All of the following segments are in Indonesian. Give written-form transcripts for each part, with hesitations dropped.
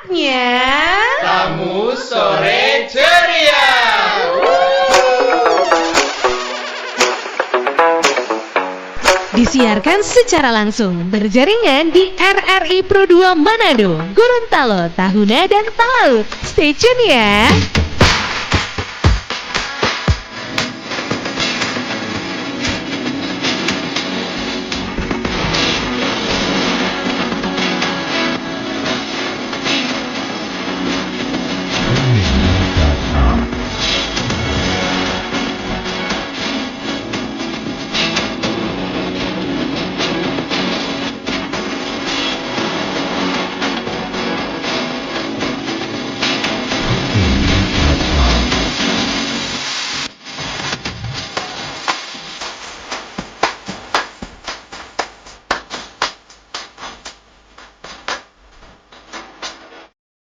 Saatnya Tamu Sore Ceria. disiarkan secara langsung berjaringan di RRI Pro 2 Manado, Gorontalo, Tahuna, dan Talaut. Stay tune ya.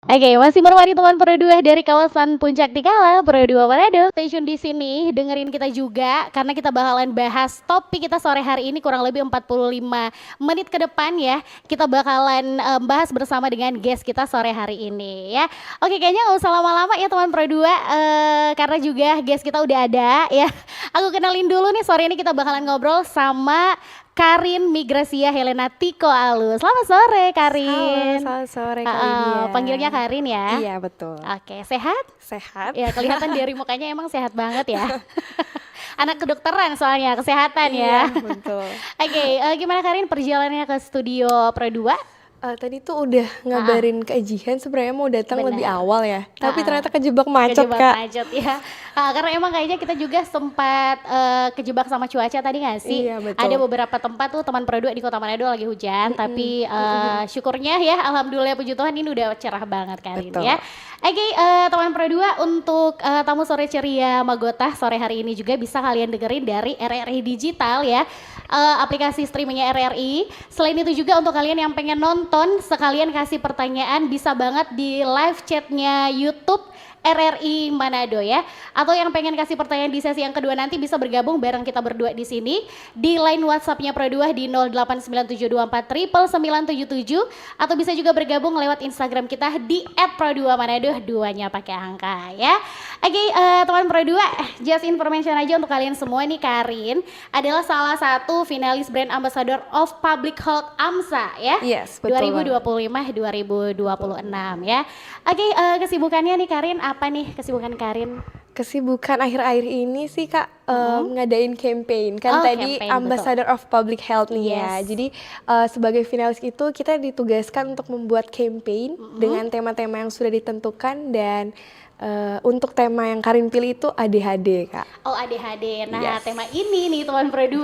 Oke, masih menemani teman Pro 2 dari kawasan Puncak Tikala, Pro 2 Manado. Stay tune di sini, dengerin kita juga karena kita bakalan bahas topik kita sore hari ini kurang lebih 45 menit ke depan ya. Kita bakalan bahas bersama dengan guest kita sore hari ini ya. Oke, kayaknya nggak usah lama-lama ya teman Pro 2 karena juga guest kita udah ada ya. Aku kenalin dulu nih, sore ini kita bakalan ngobrol sama Karin Migrasia Helena Tiko Alus. Selamat sore Karin. Selamat sore Kak Lydia. Panggilnya Karin ya? Iya betul. Oke, sehat? Sehat. Ya kelihatan dari mukanya emang sehat banget ya. Anak kedokteran soalnya, kesehatan Iya ya. betul. Oke, gimana Karin perjalanannya ke studio Pro 2? Tadi tuh udah ngabarin ke Ejihan sebenarnya mau datang Benar. lebih awal ya. Tapi ternyata kejebak macet Kejebak Kak. macet ya. Karena emang kayaknya kita juga sempat kejebak sama cuaca tadi nggak sih? Iya, betul. Ada beberapa tempat tuh teman Pro 2 di Kota Manado lagi hujan, tapi syukurnya ya alhamdulillah puji Tuhan ini udah cerah banget Karin Betul. ya. Oke, teman Pro 2 untuk tamu sore ceria Magota sore hari ini juga bisa kalian dengerin dari RRI Digital ya. Aplikasi streamingnya RRI. Selain itu juga untuk kalian yang pengen nonton sekalian kasih pertanyaan bisa banget di live chatnya YouTube RRI Manado ya. Atau yang pengen kasih pertanyaan di sesi yang kedua nanti bisa bergabung bareng kita berdua di sini di line WhatsApp-nya Pro 2 di 0897249977 atau bisa juga bergabung lewat Instagram kita di @pro2manado, duanya pakai angka ya. Oke, teman Pro 2, just information aja untuk kalian semua nih, Karin adalah salah satu finalis Brand Ambassador of Public Health AMSA ya. Yes, betul 2025-2026 ya. Oke, kesibukannya nih Karin, apa nih kesibukan Karin? Kesibukan akhir-akhir ini sih Kak ngadain campaign kan tadi campaign, Ambassador of Public Health nih ya. Yes. Jadi sebagai finalis itu kita ditugaskan untuk membuat campaign dengan tema-tema yang sudah ditentukan dan untuk tema yang Karin pilih itu ADHD Kak. Oh, ADHD. Nah, Yes. tema ini nih teman Pro 2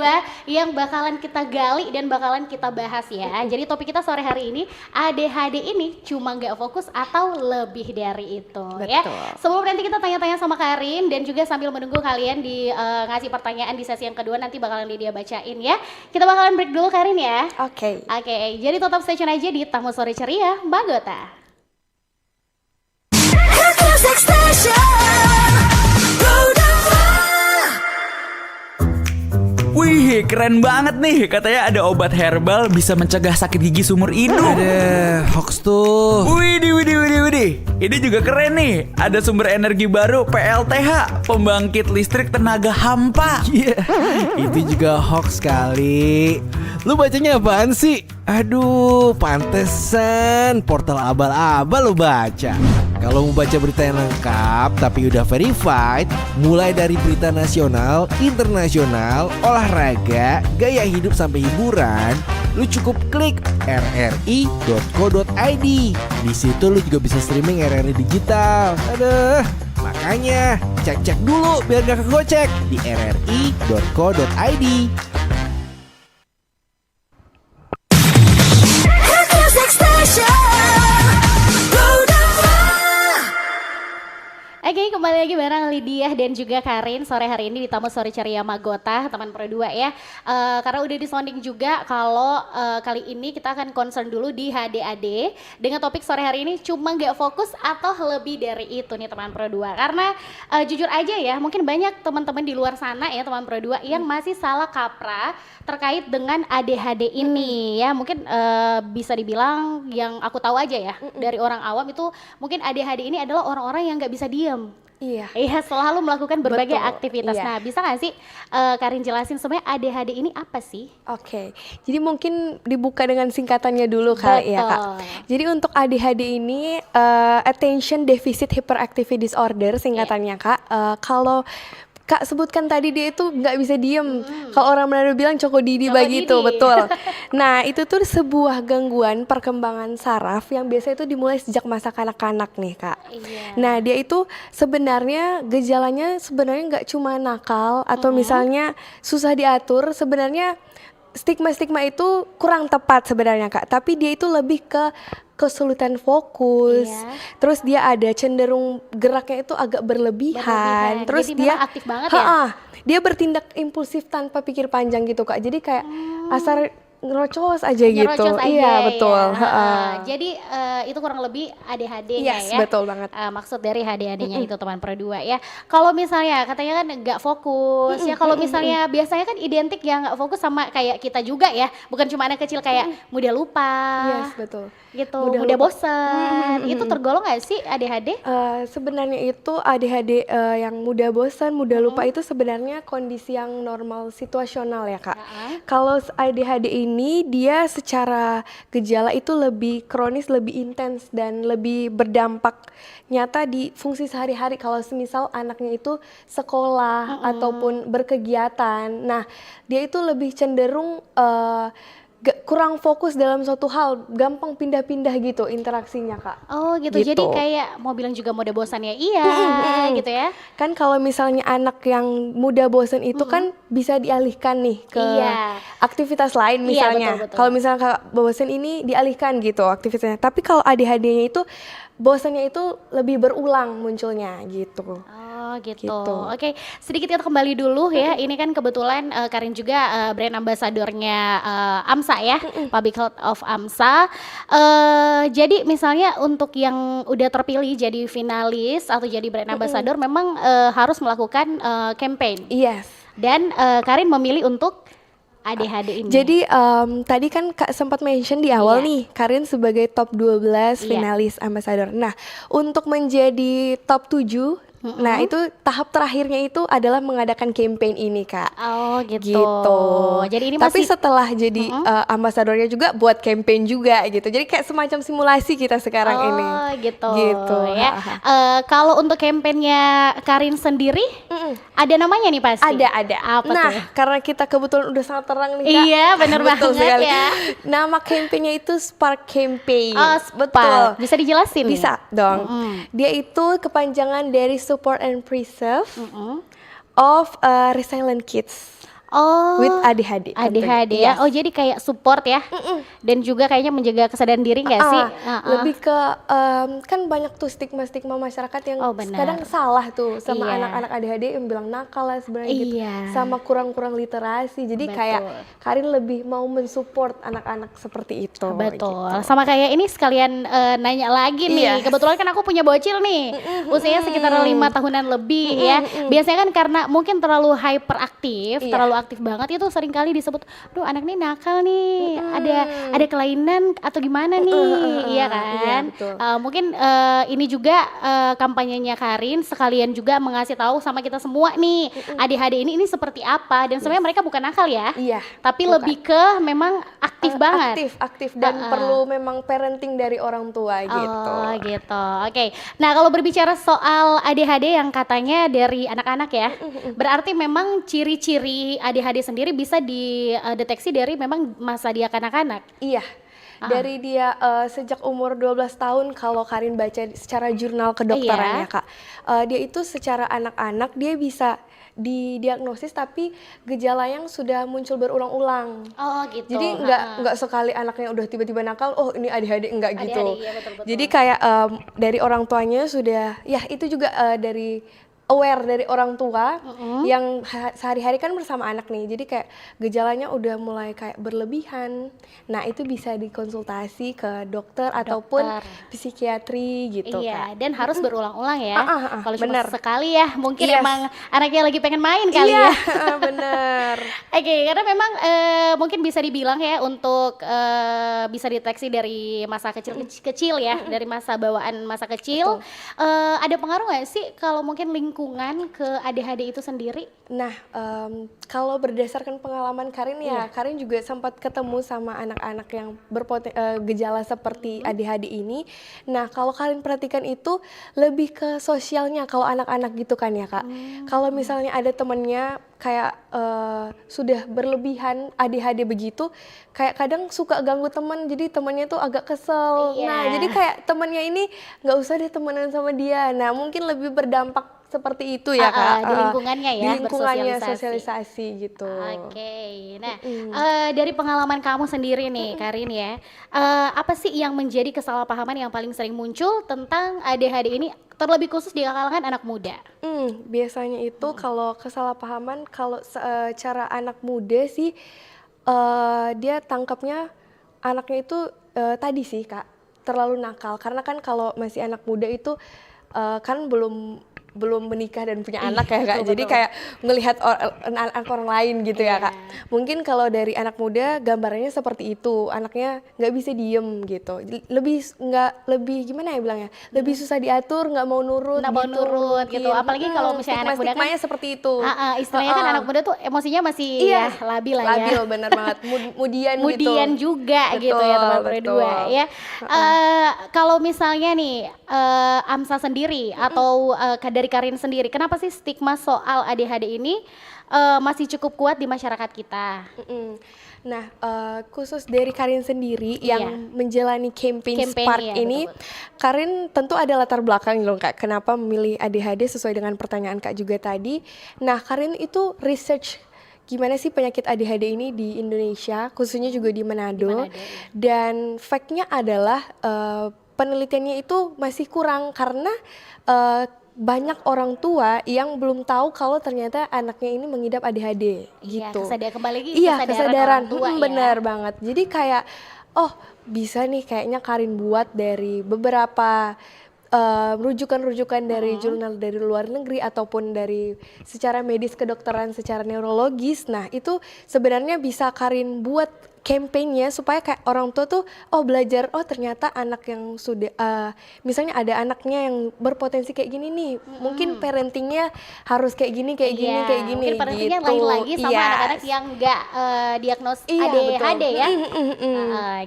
yang bakalan kita gali dan bakalan kita bahas ya. Jadi topik kita sore hari ini, ADHD ini cuma nggak fokus atau lebih dari itu ya. Betul. Sebelum nanti kita tanya-tanya sama Karin dan juga sambil menunggu kalian di ngasih pertanyaan di sesi yang kedua nanti bakalan Lydia bacain ya. Kita bakalan break dulu Karin ya. Oke. Oke, jadi tetap stay tune aja di Tamu Sore Ceria Magota. Wih, keren banget nih. Katanya ada obat herbal bisa mencegah sakit gigi seumur hidup. Ada hoax tuh. Widih. Ini juga keren nih. Ada sumber energi baru PLTH, pembangkit listrik tenaga hampa. Iya, itu juga hoax kali. Lu bacanya apaan sih? Aduh, pantesan portal abal-abal lu baca. Kalau mau baca berita yang lengkap tapi udah verified, mulai dari berita nasional, internasional, olahraga, gaya hidup sampai hiburan, lu cukup klik rri.co.id. Di situ lu juga bisa streaming RRI Digital. Aduh, makanya cek-cek dulu biar gak kegocek di rri.co.id. Oke, kembali lagi bareng Lydia dan juga Karin sore hari ini di Tamu Sore Ceria Magota, teman Pro 2 ya. Karena udah disounding juga kalau kali ini kita akan concern dulu di HDAD dengan topik sore hari ini cuma nggak fokus atau lebih dari itu nih teman Pro 2. Karena jujur aja ya, mungkin banyak teman-teman di luar sana ya teman Pro 2 yang masih salah kaprah terkait dengan ADHD ini ya. Mungkin bisa dibilang yang aku tahu aja ya dari orang awam itu mungkin ADHD ini adalah orang-orang yang nggak bisa diem. Iya, selalu melakukan berbagai aktivitas. Iya. Nah, bisa nggak sih Karin jelasin sebenarnya ADHD ini apa sih? Oke, jadi mungkin dibuka dengan singkatannya dulu kali ya Kak. Jadi untuk ADHD ini Attention Deficit Hyperactivity Disorder singkatannya Kak. Kalau Kak sebutkan tadi dia itu nggak bisa diem. Kalau orang Manado bilang cokodidi begitu, betul. Nah itu tuh sebuah gangguan perkembangan saraf yang biasanya itu dimulai sejak masa kanak-kanak nih Kak. Nah dia itu sebenarnya gejalanya sebenarnya nggak cuma nakal atau misalnya susah diatur. Sebenarnya stigma-stigma itu kurang tepat sebenarnya Kak. Tapi dia itu lebih ke kesulitan fokus, terus dia ada cenderung geraknya itu agak berlebihan. Terus jadi dia aktif banget ya? Dia bertindak impulsif tanpa pikir panjang gitu Kak, jadi kayak asal ngerocos aja gitu. Iya betul. Jadi itu kurang lebih ADHD Yes, ya. betul banget. Maksud dari ADHD-nya itu teman Pro 2 ya. Kalau misalnya katanya kan nggak fokus ya. Kalau misalnya biasanya kan identik ya nggak fokus sama kayak kita juga ya. Bukan cuma anak kecil kayak mudah lupa. Yes, betul. Gitu, Mudah mudah lupa. bosan. Itu tergolong nggak sih ADHD? Sebenarnya itu ADHD yang mudah bosan, mudah lupa itu sebenarnya kondisi yang normal situasional ya Kak. Kalau ADHD ini dia secara gejala itu lebih kronis, lebih intens dan lebih berdampak nyata di fungsi sehari-hari. Kalau semisal anaknya itu sekolah ataupun berkegiatan, nah dia itu lebih cenderung kurang fokus dalam suatu hal, gampang pindah-pindah gitu interaksinya Kak. Oh gitu. Jadi kayak mau bilang juga mudah bosan ya gitu ya. Kan kalau misalnya anak yang mudah bosan itu kan bisa dialihkan nih ke aktivitas lain misalnya. Betul. Kalau misalnya Kak bosan ini dialihkan gitu aktivitasnya. Tapi kalau ADHD-nya itu bosannya itu lebih berulang munculnya gitu. Oh gitu. Oke, sedikit kita kembali dulu ya. Ini kan kebetulan Karin juga brand ambasadornya AMSA ya, Public Health of AMSA. Jadi misalnya untuk yang udah terpilih jadi finalis atau jadi brand ambasador memang harus melakukan campaign. Yes. Dan Karin memilih untuk ADHD ini. Jadi tadi kan Kak sempat mention di awal nih, Karin sebagai top 12 finalis ambasador. Nah, untuk menjadi top 7, nah itu tahap terakhirnya itu adalah mengadakan campaign ini Kak. Oh gitu. Jadi ini Tapi masih setelah jadi ambasadornya juga buat campaign juga gitu. Jadi kayak semacam simulasi kita sekarang ini. Oh gitu. Gitu. Ya. Kalau untuk campaignnya Karin sendiri, ada namanya nih pasti. Ada. Apa Nah, tuh? karena kita kebetulan udah sangat terang nih Kak. Iya, bener Betul banget sekali. ya. Nama campaignnya itu Spark Campaign. Oh, Betul. Bisa dijelasin? Bisa dong. Dia itu kepanjangan dari Support and Preserve of Resilient Kids. Oh, With ADHD. ADHD ya. Yes. Oh, jadi kayak support ya. Dan juga kayaknya menjaga kesadaran diri nggak sih? Lebih ke kan banyak tuh stigma-stigma masyarakat yang benar. kadang salah tuh sama Iya. anak-anak ADHD yang bilang nakal lah sebenarnya gitu. Iya. Sama kurang-kurang literasi. Jadi kayak Karin lebih mau mensupport anak-anak seperti itu. Betul. Gitu. Sama kayak ini sekalian nanya lagi nih. Kebetulan kan aku punya bocil nih. Usianya sekitar 5 tahunan lebih ya. Biasanya kan karena mungkin terlalu hyperaktif, terlalu aktif banget itu sering kali disebut, "Aduh, anak nih nakal nih. Ada kelainan atau gimana nih?" Iya kan? Iya, betul. Mungkin ini juga kampanyenya Karin sekalian juga mengasih tahu sama kita semua nih, ADHD ini seperti apa dan sebenarnya mereka bukan nakal ya. Iya. Tapi bukan. lebih ke memang aktif banget. Aktif dan perlu memang parenting dari orang tua gitu. Oh gitu, oke. Nah kalau berbicara soal ADHD yang katanya dari anak-anak ya, berarti memang ciri-ciri ADHD sendiri bisa dideteksi dari memang masa dia kanak-kanak. Iya. Dari dia sejak umur 12 tahun kalau Karin baca secara jurnal kedokterannya Kak. Dia itu secara anak-anak dia bisa didiagnosis tapi gejala yang sudah muncul berulang-ulang. Oh gitu. Jadi nggak sekali anaknya udah tiba-tiba nakal, oh ini ADHD, enggak gitu. Iya, betul-betul. Jadi kayak dari orang tuanya sudah, ya itu juga dari aware dari orang tua yang sehari-hari kan bersama anak nih, jadi kayak gejalanya udah mulai kayak berlebihan. Nah itu bisa dikonsultasi ke dokter ataupun psikiatri gitu Iya, Kak. dan harus berulang-ulang ya. Kalau cuma bener. sekali ya, mungkin Yes. emang anaknya lagi pengen main kali Iya, ya. bener. Oke, karena memang mungkin bisa dibilang ya untuk bisa deteksi dari masa kecil ya, dari masa bawaan masa kecil. Ada pengaruh nggak sih kalau mungkin lingkungan ke ADHD itu sendiri? Nah, kalau berdasarkan pengalaman Karin ya, Karin juga sempat ketemu sama anak-anak yang gejala seperti ADHD ini. Nah, kalau Karin perhatikan itu lebih ke sosialnya kalau anak-anak gitu kan ya Kak. Kalau misalnya ada temennya kayak sudah berlebihan ADHD begitu, kayak kadang suka ganggu teman, jadi temannya tuh agak kesel. Iya. Nah, jadi kayak temannya ini nggak usah deh temenan sama dia. Nah, mungkin lebih berdampak seperti itu ya Kak. Di lingkungannya ya, Di lingkungannya bersosialisasi. sosialisasi gitu. Oke, nah dari pengalaman kamu sendiri nih Karin ya, apa sih yang menjadi kesalahpahaman yang paling sering muncul tentang ADHD ini, terlebih khusus di kalangan anak muda? Biasanya itu kalau kesalahpahaman kalau cara anak muda sih dia tangkapnya anaknya itu tadi sih Kak, terlalu nakal. Karena kan kalau masih anak muda itu kan belum menikah dan punya anak ya Kak. Jadi kayak ngelihat anak orang lain gitu ya Kak. Mungkin kalau dari anak muda gambarannya seperti itu, anaknya nggak bisa diem gitu. Lebih gimana ya bilangnya? Lebih susah diatur, nggak mau nurut gitu. Apalagi kalau misalnya anak muda kan stigma-stigmanya seperti itu. Istilahnya kan anak muda tuh emosinya masih ya labil lah ya. Labil bener banget. Mudian gitu. Kemudian juga gitu ya teman berdua ya. Kalau misalnya nih Amsa sendiri atau dari Karin sendiri, kenapa sih stigma soal ADHD ini masih cukup kuat di masyarakat kita? Nah, khusus dari Karin sendiri yang menjalani campaign Spark ini, Karin tentu ada latar belakang loh Kak, kenapa memilih ADHD sesuai dengan pertanyaan Kak juga tadi. Nah, Karin itu research gimana sih penyakit ADHD ini di Indonesia, khususnya juga di Manado. Dan fact-nya adalah penelitiannya itu masih kurang karena banyak orang tua yang belum tahu kalau ternyata anaknya ini mengidap ADHD gitu. Kembali lagi kesadaran orang tua ya. Benar banget. Jadi kayak bisa nih kayaknya Karin buat dari beberapa rujukan-rujukan dari jurnal dari luar negeri ataupun dari secara medis kedokteran, secara neurologis. Nah, itu sebenarnya bisa Karin buat campaign-nya supaya kayak orang tua tuh belajar ternyata anak yang sudah misalnya ada anaknya yang berpotensi kayak gini nih, mungkin parentingnya harus kayak gini kayak gini mungkin parentingnya gitu. lain lagi sama anak-anak yang enggak diagnos ADHD ya.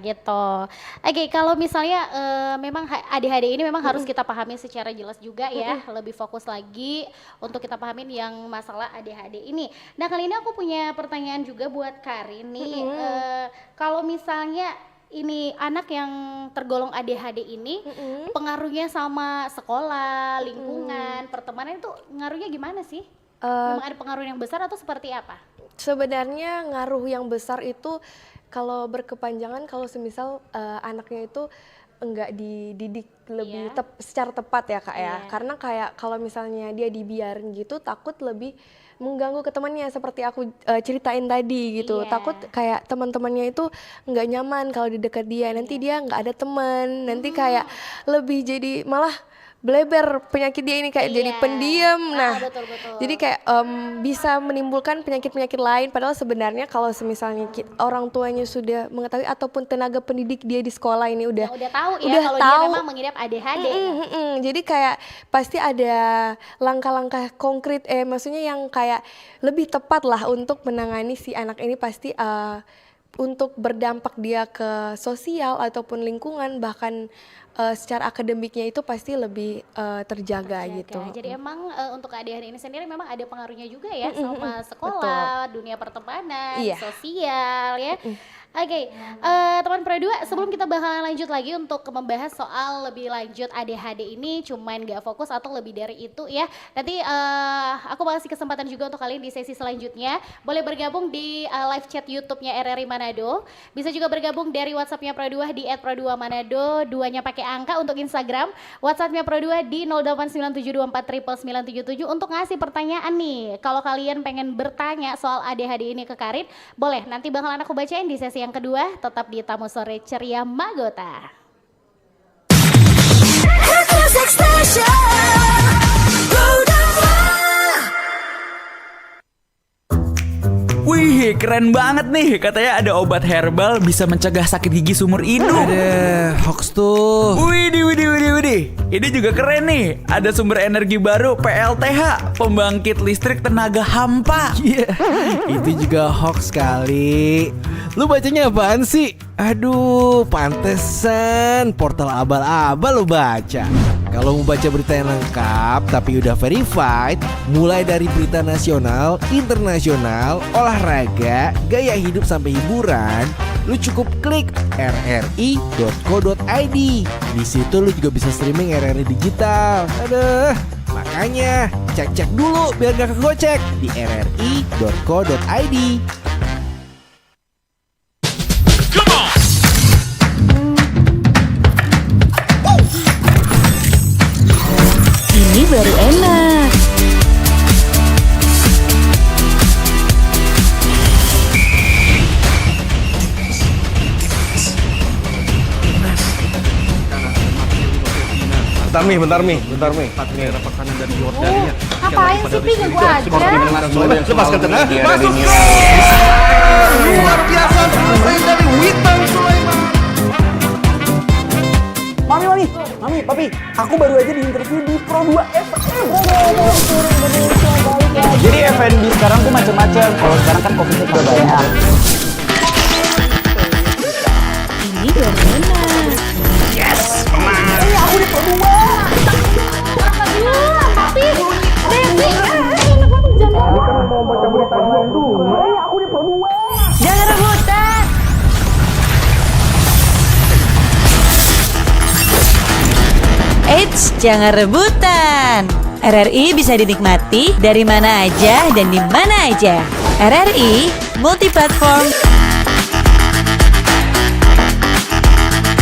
Gitu. Oke, kalau misalnya memang ADHD ini memang harus kita pahami secara jelas juga ya, lebih fokus lagi untuk kita pahamin yang masalah ADHD ini. Nah, kali ini aku punya pertanyaan juga buat Karin nih. Kalau misalnya ini anak yang tergolong ADHD ini pengaruhnya sama sekolah, lingkungan, pertemanan itu ngaruhnya gimana sih? Memang ada pengaruh yang besar atau seperti apa? Sebenarnya ngaruh yang besar itu kalau berkepanjangan, kalau semisal anaknya itu enggak dididik lebih secara tepat ya Kak ya. Karena kayak kalau misalnya dia dibiarin gitu takut lebih mengganggu ke temannya seperti aku ceritain tadi gitu. Takut kayak teman-temannya itu nggak nyaman kalau di dekat dia. Nanti dia nggak ada teman. Nanti kayak lebih jadi malah bleber penyakit dia ini kayak jadi pendiam. Nah, jadi kayak bisa menimbulkan penyakit-penyakit lain. Padahal sebenarnya kalau misalnya orang tuanya sudah mengetahui ataupun tenaga pendidik dia di sekolah ini udah tahu ya kalau dia memang mengidap ADHD. Jadi kayak pasti ada langkah-langkah konkret, maksudnya yang kayak lebih tepat lah untuk menangani si anak ini pasti. Untuk berdampak dia ke sosial ataupun lingkungan, bahkan secara akademiknya itu pasti lebih terjaga gitu. Jadi emang untuk ADHD ini sendiri memang ada pengaruhnya juga ya sama sekolah, dunia pertemanan, sosial ya. Oke, teman Pro 2, sebelum kita bakalan lanjut lagi untuk membahas soal lebih lanjut ADHD ini cuman gak fokus atau lebih dari itu ya. Nanti aku kasih kesempatan juga untuk kalian di sesi selanjutnya. Boleh bergabung di live chat YouTube-nya RRI Manado. Bisa juga bergabung dari WhatsApp-nya Pro 2 di @pro2manado, duanya pakai angka untuk Instagram. WhatsApp-nya Pro 2 di 0897249977 untuk ngasih pertanyaan nih. Kalau kalian pengen bertanya soal ADHD ini ke Karin, boleh nanti bakalan aku bacain di sesi yang kedua, tetap di Tamu Sore Ceria Magota. Wih, keren banget nih. Katanya ada obat herbal bisa mencegah sakit gigi seumur hidup. Ada hoax tuh. Widih. Ini juga keren nih. Ada sumber energi baru PLTH, pembangkit listrik tenaga hampa. Iya, itu juga hoax kali. Lu bacanya apaan sih? Aduh, pantesan portal abal-abal lu baca. Kalau mau baca berita yang lengkap tapi udah verified, mulai dari berita nasional, internasional, olahraga, gaya hidup sampai hiburan, lu cukup klik rri.co.id. Di situ lu juga bisa streaming RRI digital. Aduh, makanya cek-cek dulu biar gak kegocek di rri.co.id. Ini baru enak. Bentar mi. Ngapain sih Pi, gak gua aja. Lepaskan tenang. Masuk. Luar biasa selesai dari Witan Sulaiman. Mami, papi, aku baru aja diinterview di Pro 2 FM. Jadi F&B sekarang tuh macam-macam. Kalau sekarang kan COVID udah banyak. Ini baru enak. Aku di Pro 2. Papi, Devi, Mau baca berita dulu. Aku di Pro 2. Jangan rebutan. Eits, jangan rebutan. RRI bisa dinikmati dari mana aja dan di mana aja. RRI multi-platform,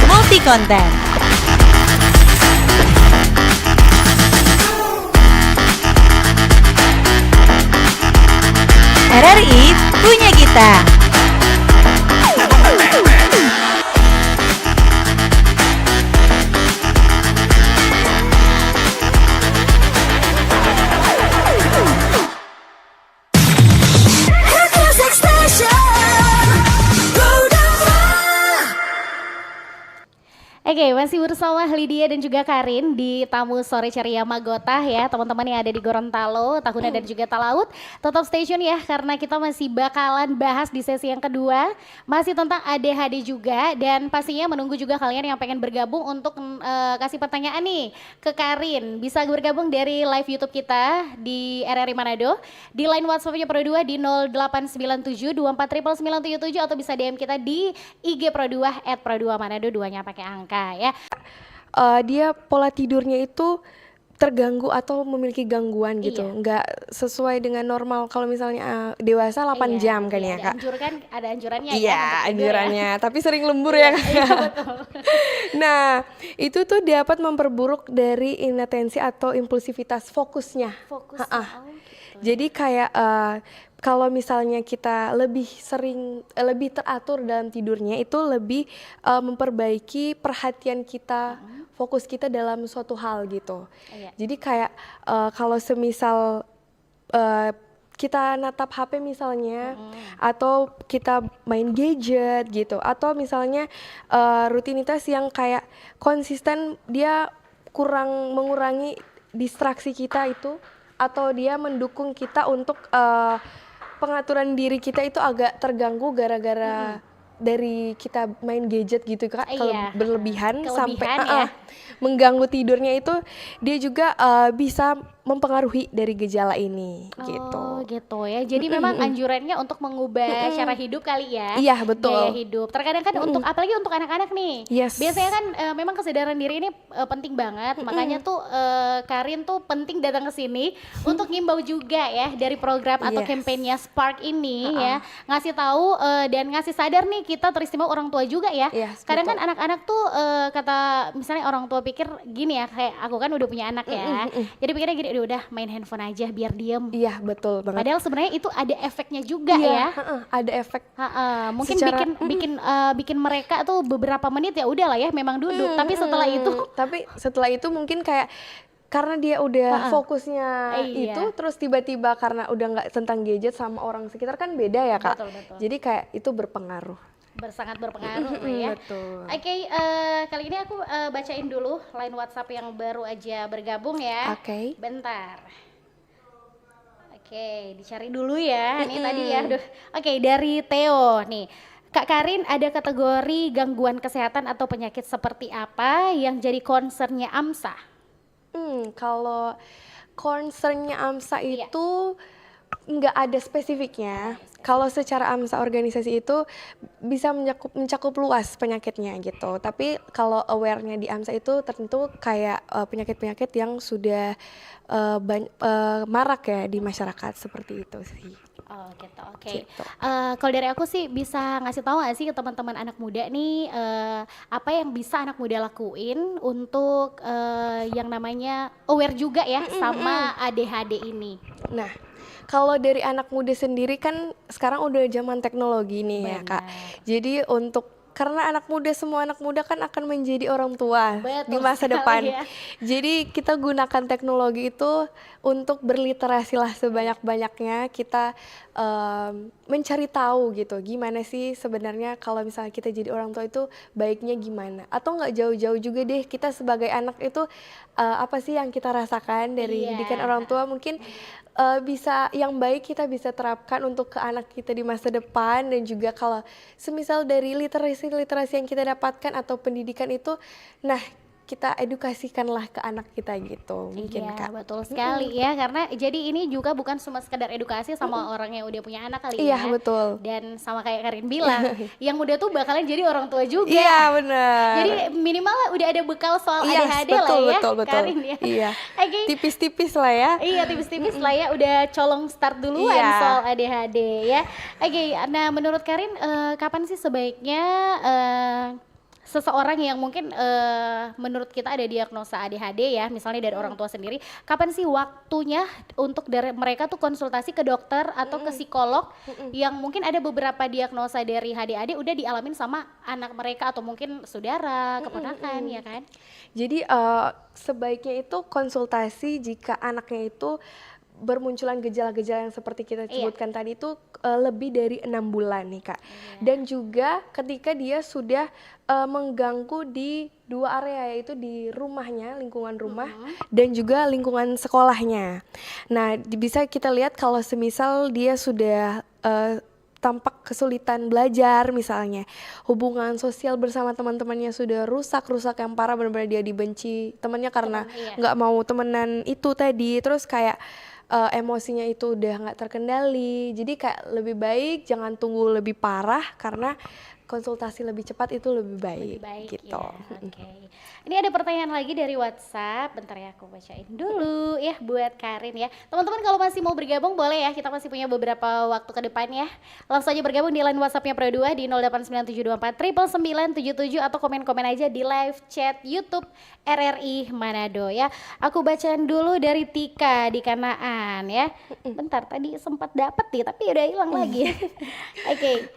multi-konten. RRI punya kita. Oke, masih bersama Lydia dan juga Karin di Tamu Sore Ceria Magota ya, teman-teman yang ada di Gorontalo, Tahuna dan juga Talaut. Tetap stay tune ya, karena kita masih bakalan bahas di sesi yang kedua, masih tentang ADHD juga, dan pastinya menunggu juga kalian yang pengen bergabung untuk kasih pertanyaan nih ke Karin. Bisa bergabung dari live YouTube kita di RRI Manado, di line WhatsApp-nya Pro 2 di 0897249977 atau bisa DM kita di IG Pro 2 @pro2manado, duanya pakai angka ya. Dia pola tidurnya itu terganggu atau memiliki gangguan gitu, nggak sesuai dengan normal. Kalau misalnya dewasa 8 jam kan ya Kak. Ada anjurannya ya. Iya, anjurannya, tapi sering lembur ya. ya Kak. Iya, betul. Nah, itu tuh dapat memperburuk dari inatensi atau impulsivitas fokusnya. Jadi kayak kalau misalnya kita lebih teratur dalam tidurnya, itu lebih memperbaiki perhatian kita, fokus kita dalam suatu hal gitu. Jadi kayak kalau semisal kita natap HP misalnya, atau kita main gadget gitu, atau misalnya rutinitas yang kayak konsisten, dia kurang mengurangi distraksi kita itu, atau dia mendukung kita untuk pengaturan diri kita itu agak terganggu gara-gara dari kita main gadget gitu Kak. Kalau berlebihan sampai mengganggu tidurnya, itu dia juga bisa mempengaruhi dari gejala ini gitu. Oh gitu ya. Jadi memang anjurannya untuk mengubah cara hidup kali ya. Iya, betul. Gaya hidup. Terkadang kan untuk apalagi untuk anak-anak nih. Yes. Biasanya kan memang kesadaran diri ini penting banget. Makanya tuh Karin tuh penting datang ke sini untuk ngimbau juga ya dari program atau Yes. kampanye Spark ini ya, ngasih tahu dan ngasih sadar nih kita teristimewa orang tua juga ya. Yes, Kadang betul. kan anak-anak tuh kata misalnya orang tua pikir gini ya, kayak aku kan udah punya anak ya. Jadi pikirnya gini, udah main handphone aja biar diem. Iya, betul banget. Padahal sebenarnya itu ada efeknya juga Iya, ya. ada efek. Mungkin Secara- bikin mereka tuh beberapa menit ya udahlah ya memang duduk. Tapi setelah itu mungkin kayak karena dia udah fokusnya Iya. itu, terus tiba-tiba karena udah nggak tentang gadget sama orang sekitar kan beda ya Kak. Betul. Jadi kayak itu berpengaruh. sangat berpengaruh ya. Betul. Oke, kali ini aku bacain dulu line WhatsApp yang baru aja bergabung ya. Oke. Bentar. Oke, dicari dulu ya. Nih tadi ya. Oke, dari Theo nih. Kak Karin, ada kategori gangguan kesehatan atau penyakit seperti apa yang jadi concernnya AMSA? Kalau concernnya AMSA Iya. itu nggak ada spesifiknya. Kalau secara AMSA organisasi itu bisa mencakup luas penyakitnya gitu. Tapi kalau aware-nya di AMSA itu tertentu kayak penyakit-penyakit yang sudah marak ya di masyarakat, seperti itu sih. Oh gitu, oke. Gitu. Kalau dari aku sih bisa ngasih tahu nggak sih ke teman-teman anak muda nih apa yang bisa anak muda lakuin untuk yang namanya aware juga ya sama ADHD ini. Nah, kalau dari anak muda sendiri kan sekarang udah zaman teknologi nih ya Kak. Jadi karena semua anak muda kan akan menjadi orang tua Betul di masa sekali depan. ya. Jadi kita gunakan teknologi itu untuk berliterasi lah sebanyak-banyaknya. Kita mencari tahu gitu gimana sih sebenarnya kalau misalnya kita jadi orang tua itu baiknya gimana. Atau nggak jauh-jauh juga deh, kita sebagai anak itu apa sih yang kita rasakan dari Iya. didikan orang tua, mungkin bisa yang baik kita bisa terapkan untuk ke anak kita di masa depan. Dan juga kalau semisal dari literasi yang kita dapatkan atau pendidikan itu, nah kita edukasikanlah ke anak kita gitu mungkin Iya, Kak. betul sekali ya, karena jadi ini juga bukan cuma sekedar edukasi sama orang yang udah punya anak kali Iya, ya. betul. Dan sama kayak Karin bilang, yang muda tuh bakalan jadi orang tua juga. Iya, benar. Jadi minimal udah ada bekal soal Iya, ADHD betul, lah ya, betul. Karin ya. Iya. Oke. Tipis-tipis lah ya. Iya, tipis-tipis lah ya, udah colong start duluan Iya. soal ADHD ya. Oke, nah menurut Karin kapan sih sebaiknya seseorang yang mungkin menurut kita ada diagnosa ADHD ya, misalnya dari orang tua sendiri, kapan sih waktunya untuk dari mereka tuh konsultasi ke dokter atau ke psikolog yang mungkin ada beberapa diagnosa dari ADHD udah dialamin sama anak mereka atau mungkin saudara, keponakan ya kan? Jadi sebaiknya itu konsultasi jika anaknya itu bermunculan gejala-gejala yang seperti kita sebutkan tadi itu lebih dari 6 bulan nih Kak. Dan juga ketika dia sudah mengganggu di dua area, yaitu di rumahnya, lingkungan rumah, dan juga lingkungan sekolahnya. Nah, bisa kita lihat kalau semisal dia sudah tampak kesulitan belajar misalnya, hubungan sosial bersama teman-temannya sudah rusak yang parah, benar-benar dia dibenci temannya karena nggak mau temenan itu tadi, terus kayak emosinya itu udah nggak terkendali. Jadi kayak lebih baik jangan tunggu lebih parah, karena konsultasi lebih cepat itu lebih baik, gitu. Ya, oke. Ini ada pertanyaan lagi dari WhatsApp. Bentar ya, aku bacain dulu ya buat Karin ya. Teman-teman kalau masih mau bergabung boleh ya, kita masih punya beberapa waktu ke depan ya. Langsung aja bergabung di line WhatsApp-nya Pro 2 di 089724 99977 atau komen-komen aja di live chat YouTube RRI Manado ya. Aku bacain dulu dari Tika di Kanaan ya. Bentar, tadi sempat dapat nih tapi udah hilang lagi. Oke,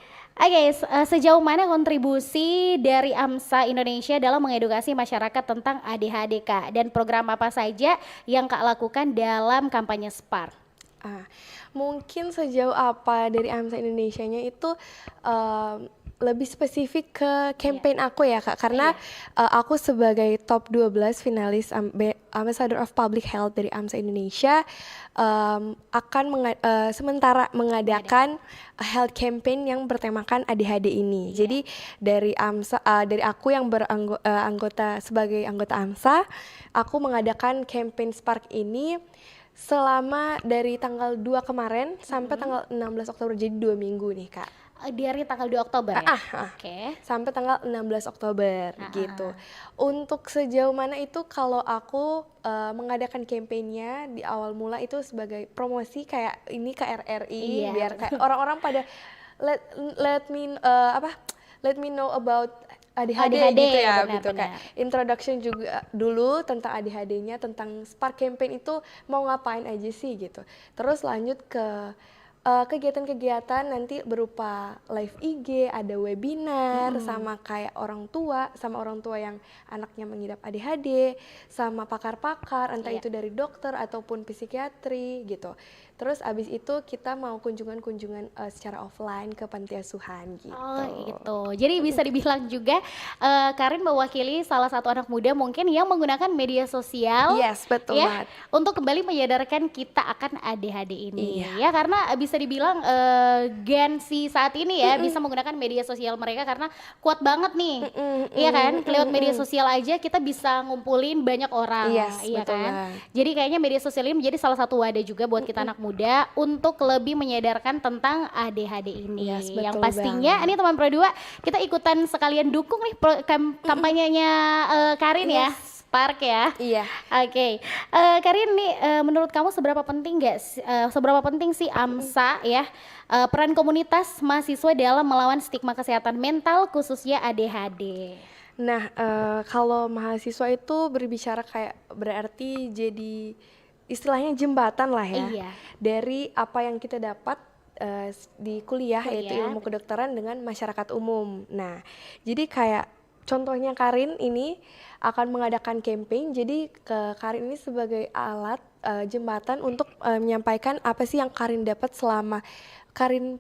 sejauh mana kontribusi dari AMSA Indonesia dalam mengedukasi masyarakat tentang ADHD Kak? Dan program apa saja yang Kak lakukan dalam kampanye Spark? Mungkin sejauh apa dari AMSA Indonesianya itu lebih spesifik ke campaign aku ya Kak, karena aku sebagai top 12 finalis Ambassador of Public Health dari AMSA Indonesia akan sementara mengadakan health campaign yang bertemakan ADHD ini. Jadi dari AMSA, dari aku yang sebagai anggota AMSA, aku mengadakan campaign Spark ini Selama dari tanggal 2 kemarin sampai tanggal 16 Oktober, jadi 2 minggu nih Kak. Dari tanggal 2 Oktober ya? Oke. Sampai tanggal 16 Oktober gitu. Untuk sejauh mana itu kalau aku mengadakan kampanyenya di awal mula itu sebagai promosi kayak ini ke RRI, biar kayak orang-orang pada let me know about ADHD gitu ya, gitu kayak introduction juga dulu tentang ADHD-nya, tentang Spark Campaign itu mau ngapain aja sih gitu. Terus lanjut ke kegiatan-kegiatan nanti berupa live IG, ada webinar sama kayak orang tua yang anaknya mengidap ADHD, sama pakar-pakar entah itu dari dokter ataupun psikiatri gitu. Terus abis itu kita mau kunjungan-kunjungan secara offline ke panti asuhan gitu. Oh gitu. Jadi bisa dibilang juga Karin mewakili salah satu anak muda mungkin yang menggunakan media sosial. Yes, betul banget. Untuk kembali menyadarkan kita akan ADHD ini. Ya karena bisa dibilang Gen Z saat ini ya bisa menggunakan media sosial mereka karena kuat banget nih. Iya kan? Lewat media sosial aja kita bisa ngumpulin banyak orang. Yes, iya betul kan? banget. Jadi kayaknya media sosial ini menjadi salah satu wadah juga buat kita anak muda untuk lebih menyadarkan tentang ADHD ini. Yes, yang betul pastinya ini teman Pro 2 kita ikutan sekalian dukung nih kampanyenya Karin ya. Spark ya. Iya. Oke. Karin nih menurut kamu seberapa penting seberapa penting sih AMSA ya peran komunitas mahasiswa dalam melawan stigma kesehatan mental khususnya ADHD? Nah, kalau mahasiswa itu berbicara kayak berarti jadi istilahnya jembatan lah ya. Iya. Dari apa yang kita dapat di kuliah yaitu ilmu kedokteran dengan masyarakat umum. Nah, jadi kayak contohnya Karin ini akan mengadakan campaign, jadi Karin ini sebagai alat jembatan untuk menyampaikan apa sih yang Karin dapat selama Karin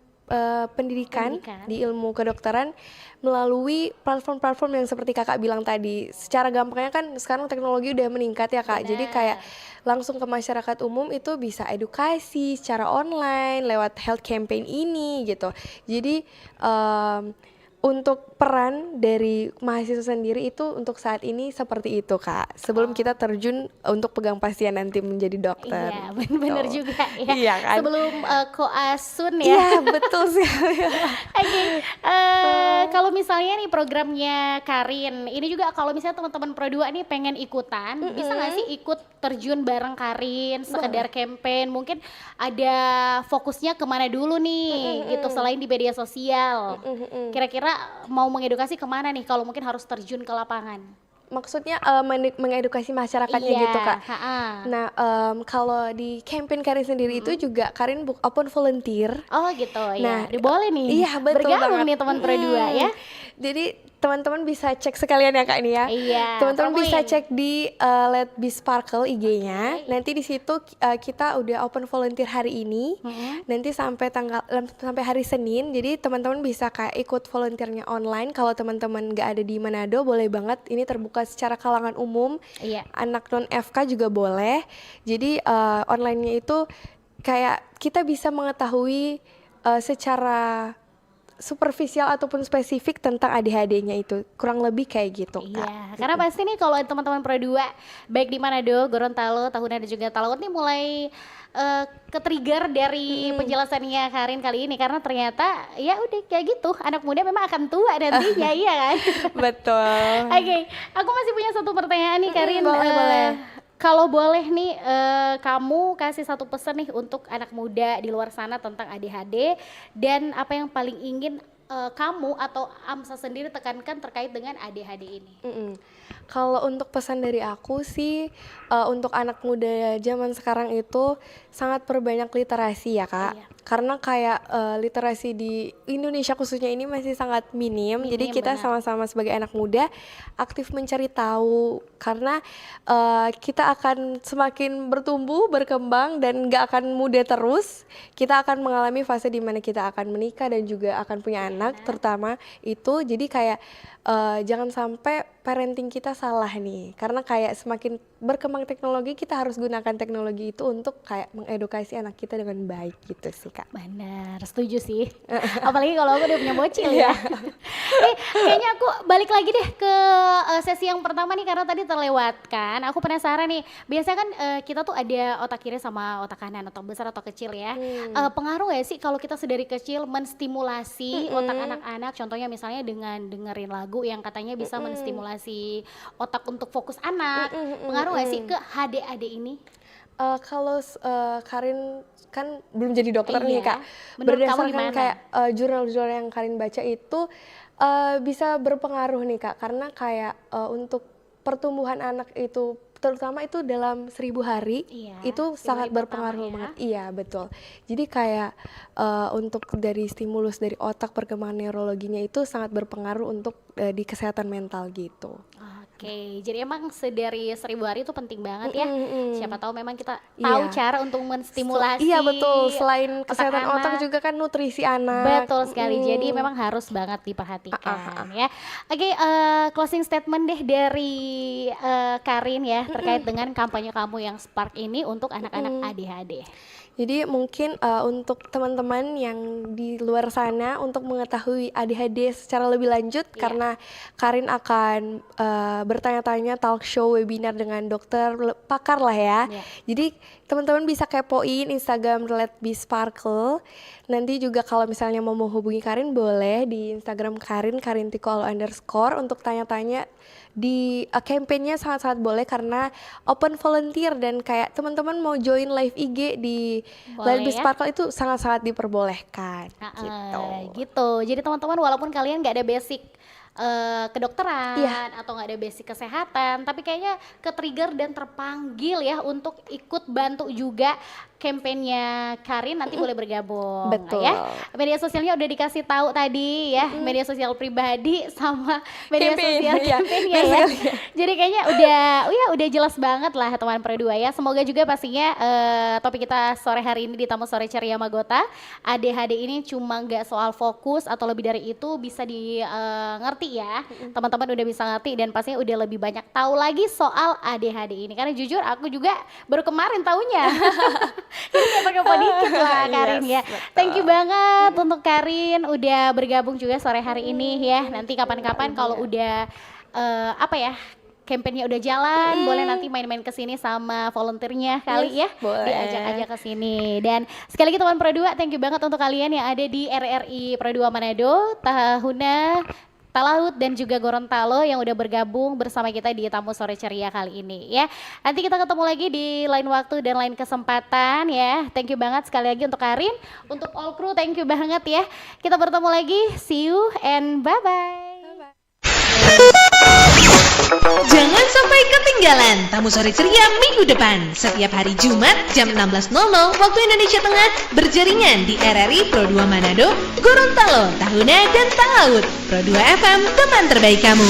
pendidikan di ilmu kedokteran melalui platform-platform yang seperti kakak bilang tadi. Secara gampangnya kan sekarang teknologi udah meningkat ya kak, jadi kayak langsung ke masyarakat umum itu bisa edukasi secara online lewat health campaign ini gitu. Jadi untuk peran dari mahasiswa sendiri itu untuk saat ini seperti itu kak. Sebelum kita terjun untuk pegang pasien nanti menjadi dokter. Iya benar juga ya. Iya kan? Sebelum koasun ya. Iya betul sih. Oke, kalau misalnya nih programnya Karin, ini juga kalau misalnya teman-teman Pro 2 nih pengen ikutan, bisa nggak sih ikut terjun bareng Karin, sekedar campaign, mungkin ada fokusnya kemana dulu nih, gitu selain di media sosial. Kira-kira mau mengedukasi kemana nih kalau mungkin harus terjun ke lapangan? Maksudnya mengedukasi masyarakatnya gitu kak. Nah kalau di campaign Karin sendiri itu juga Karin open volunteer. Oh gitu nah, ya, boleh nih. Iya betul bergabung banget. nih teman Pro 2 ya. Jadi teman-teman bisa cek sekalian ya kak ini ya. Iya. Teman-teman bisa cek di Let Be Sparkle IG-nya. Nanti di situ kita udah open volunteer hari ini. Nanti sampai hari Senin. Jadi teman-teman bisa kayak ikut volunteernya online. Kalau teman-teman nggak ada di Manado boleh banget. Ini terbuka secara kalangan umum. Anak non FK juga boleh. Jadi online-nya itu kayak kita bisa mengetahui secara superficial ataupun spesifik tentang ADHD-nya itu, kurang lebih kayak gitu kak. Iya, karena pasti nih kalau teman-teman Pro 2 baik di Manado, Gorontalo, Tahuna dan juga Talaut nih mulai ke-trigger dari penjelasannya Karin kali ini, karena ternyata ya udah kayak gitu, anak muda memang akan tua nantinya. Iya kan? Betul. Oke, aku masih punya satu pertanyaan nih Karin. Boleh. Kalau boleh nih kamu kasih satu pesan nih untuk anak muda di luar sana tentang ADHD dan apa yang paling ingin kamu atau AMSA sendiri tekankan terkait dengan ADHD ini? Kalau untuk pesan dari aku sih untuk anak muda zaman sekarang itu sangat perbanyak literasi ya kak. Karena kayak literasi di Indonesia khususnya ini masih sangat minim. Jadi kita sama-sama sebagai anak muda aktif mencari tahu, karena kita akan semakin bertumbuh, berkembang dan gak akan muda terus. Kita akan mengalami fase dimana kita akan menikah dan juga akan punya anak terutama itu. Jadi kayak jangan sampai parenting kita salah nih, karena kayak semakin berkembang teknologi kita harus gunakan teknologi itu untuk kayak mengedukasi anak kita dengan baik gitu sih Kak. Benar, setuju sih. Apalagi kalau aku udah punya bocil ya. Kayaknya aku balik lagi deh ke sesi yang pertama nih karena tadi terlewatkan. Aku penasaran nih, biasanya kan kita tuh ada otak kiri sama otak kanan, otak besar atau kecil ya. Pengaruh ya sih kalau kita sedari kecil menstimulasi otak anak-anak, contohnya misalnya dengan dengerin lagu yang katanya bisa menstimulasi otak untuk fokus anak. Pengaruh gak sih ke HDAD ini? Kalau Karin kan belum jadi dokter nih Kak. Menurut kamu Berdasarkan gimana? kayak jurnal-jurnal yang Karin baca itu bisa berpengaruh nih Kak, karena kayak untuk pertumbuhan anak itu terutama itu dalam 1000 hari itu sangat berpengaruh banget. Iya betul. Jadi kayak untuk dari stimulus dari otak, perkembangan neurologinya itu sangat berpengaruh untuk di kesehatan mental gitu. Oke, jadi emang sedari 1000 hari itu penting banget ya. Siapa tahu memang kita tahu cara untuk menstimulasi. Iya betul. Selain kesehatan otak juga kan nutrisi anak. Betul sekali. Jadi memang harus banget diperhatikan ya. Oke, closing statement deh dari Karin ya terkait dengan kampanye kamu yang Spark ini untuk anak-anak ADHD. Jadi mungkin untuk teman-teman yang di luar sana untuk mengetahui ADHD secara lebih lanjut, karena Karin akan bertanya-tanya, talk show, webinar dengan dokter pakar lah ya. Jadi teman-teman bisa kepoin Instagram @letbesparkle. Nanti juga kalau misalnya mau menghubungi Karin boleh di Instagram Karin, karintiko__ untuk tanya-tanya. Di campaign-nya sangat-sangat boleh karena open volunteer dan kayak teman-teman mau join live IG di Letbes Sparkle itu sangat-sangat diperbolehkan gitu. Jadi teman-teman walaupun kalian nggak ada basic kedokteran atau nggak ada basic kesehatan, tapi kayaknya ke-trigger dan terpanggil ya untuk ikut bantu juga kampanyenya Karin, nanti boleh bergabung. Betul. Ya. Media sosialnya udah dikasih tahu tadi ya, media sosial pribadi sama media sosial kampanyenya ya. Jadi kayaknya udah jelas banget lah teman Pro 2 ya. Semoga juga pastinya topik kita sore hari ini di Tamu Sore Ceria Magota, ADHD ini cuma nggak soal fokus atau lebih dari itu, bisa ngerti ya. Teman-teman udah bisa ngerti dan pastinya udah lebih banyak tahu lagi soal ADHD ini. Karena jujur aku juga baru kemarin taunya. Jadi kepo-kepo dikit lah Karin ya. Thank you banget untuk Karin udah bergabung juga sore hari ini ya. Nanti kapan-kapan kalau udah kampanyenya udah jalan, boleh nanti main-main ke sini sama volunteernya kali ya. Diajak aja ke sini. Dan sekali lagi teman Pro 2, thank you banget untuk kalian yang ada di RRI Pro 2 Manado, Tahuna, Talaut dan juga Gorontalo yang udah bergabung bersama kita di Tamu Sore Ceria kali ini ya. Nanti kita ketemu lagi di lain waktu dan lain kesempatan ya. Thank you banget sekali lagi untuk Karin, untuk all crew thank you banget ya. Kita bertemu lagi, see you and bye-bye. Jangan sampai ketinggalan Tamu Sore Ceria minggu depan setiap hari Jumat jam 16.00 waktu Indonesia Tengah, berjaringan di RRI Pro 2 Manado, Gorontalo, Tahuna dan Talaut. Pro 2 FM, teman terbaik kamu.